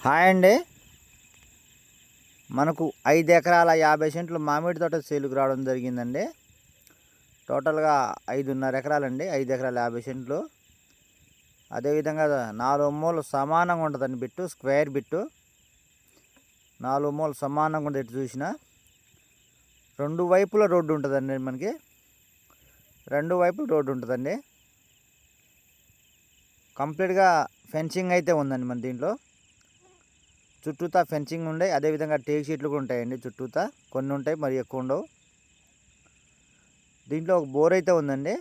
Hi అండి. మనకు 5 ఎకరాల 50 సెంట్లు మామిడి తోట సేలుకు రావడం జరిగిందండి. టోటల్గా 5.5 ఎకరాలండి. 5 ఎకరాల 50 సెంట్లు. అదేవిధంగా 4 మూలు సమానంగా ఉంటుందండి బిట్టు, స్క్వేర్ బిట్టు. 4 మూలు సమానంగా ఉండేది చూసిన 2 వైపుల రోడ్డు ఉంటుందండి. మనకి 2 వైపుల రోడ్డు ఉంటుందండి. కంప్లీట్గా ఫెన్సింగ్ అయితే ఉందండి మన దీంట్లో. చుట్టూతా ఫెన్సింగ్ ఉండే, అదేవిధంగా టేక్ షీట్లు కూడా ఉంటాయండి. చుట్టూతా కొన్ని ఉంటాయి, మరి ఎక్కువ ఉండవు. దీంట్లో ఒక బోర్ అయితే ఉందండి.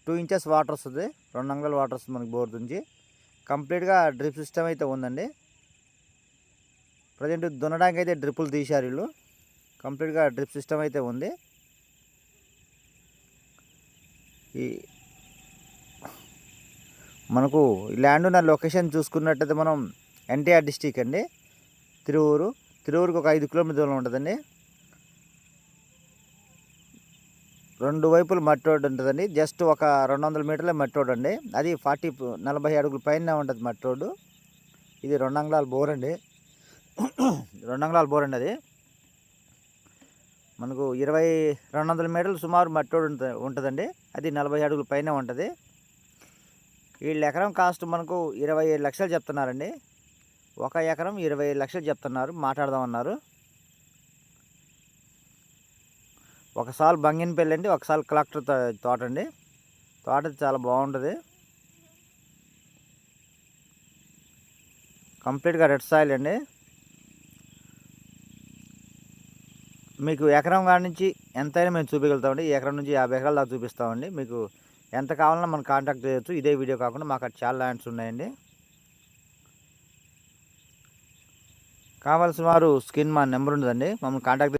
2 ఇంచెస్ వాటర్ వస్తుంది, 2 అంగుళాల వాటర్ వస్తుంది మనకి బోర్ నుంచి. కంప్లీట్గా డ్రిప్ సిస్టమ్ అయితే ఉందండి. ప్రజెంట్ దున్నడానికి అయితే డ్రిప్పులు తీశారు వీళ్ళు. కంప్లీట్గా డ్రిప్ సిస్టమ్ అయితే ఉంది. ఈ మనకు ల్యాండ్ ఉన్న లొకేషన్ చూసుకున్నట్టయితే మనం ఎన్టీఆర్ డిస్టిక్ అండి, తిరువూరుకి ఒక 5 కిలోమీటర్ దూరం ఉంటుందండి. 2 వైపులు మట్టి రోడ్డు ఉంటుందండి. జస్ట్ ఒక 200 మీటర్ల మట్టి రోడ్డు అండి. అది 40 అడుగుల పైన ఉంటుంది మట్టి రోడ్డు. ఇది 2 అంగుళాల బోర్ అండి. 2 అంగుళాల బోర్ అండి. అది మనకు 200 మీటర్లు సుమారు మట్టి రోడ్డు ఉంటుందండి. అది 40 అడుగుల పైన ఉంటుంది. వీళ్ళ ఎకరం కాస్ట్ మనకు 27 లక్షలు చెప్తున్నారండి. 1 ఎకరం 27 లక్షలు చెప్తున్నారు, మాట్లాడదామన్నారు. ఒకసారి బంగినపల్లి అండి, ఒకసారి కలెక్టర్ తోట అండి. తోట చాలా బాగుంటుంది. కంప్లీట్గా రెడ్ సాయిల్ అండి. మీకు ఎకరం కాడి నుంచి ఎంతైనా మేము చూపించగలుగుతామండి. ఎకరం నుంచి 50 ఎకరాల దాకా చూపిస్తామండి. మీకు ఎంత కావాలన్నా మనం కాంటాక్ట్ చేయొచ్చు. ఇదే వీడియో కాకుండా మాకు అక్కడ చాలా ల్యాండ్స్ ఉన్నాయండి. కావాల్సిన వారు స్క్రీన్ మా నెంబర్ ఉంటుందండి, మమ్మల్ని కాంటాక్ట్